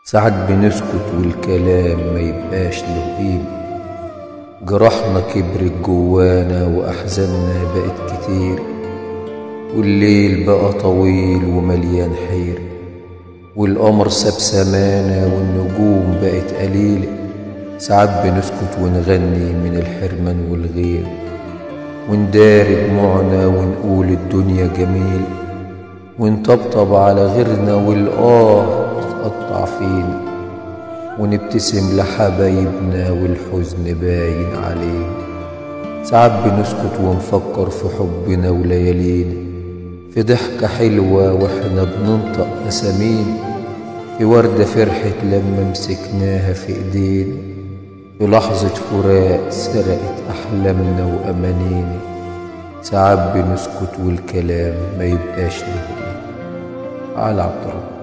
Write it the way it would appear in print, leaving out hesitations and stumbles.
ساعات بنسكت والكلام ما يبقاش له قيمة. جرحنا كبرت جوانا وأحزاننا بقت كتير، والليل بقى طويل ومليان حير، والقمر ساب سمانا والنجوم بقت قليلة. ساعات بنسكت ونغني من الحرمان والغير، ونداري دموعنا ونقول الدنيا جميلة، ونطبطب على غيرنا والآه تتقطع فينا، ونبتسم لحبايبنا والحزن باين علينا. ساعات بنسكت ونفكر في حبنا وليالينا، في ضحكة حلوة واحنا بننطق أسامينا، في وردة فرحت لما مسكناها في ايدينا، في لحظة فراق سرقت أحلامنا وأمانينا. ساعات بنسكت والكلام ما يبقاش له قيمة. على عبد الرحمن.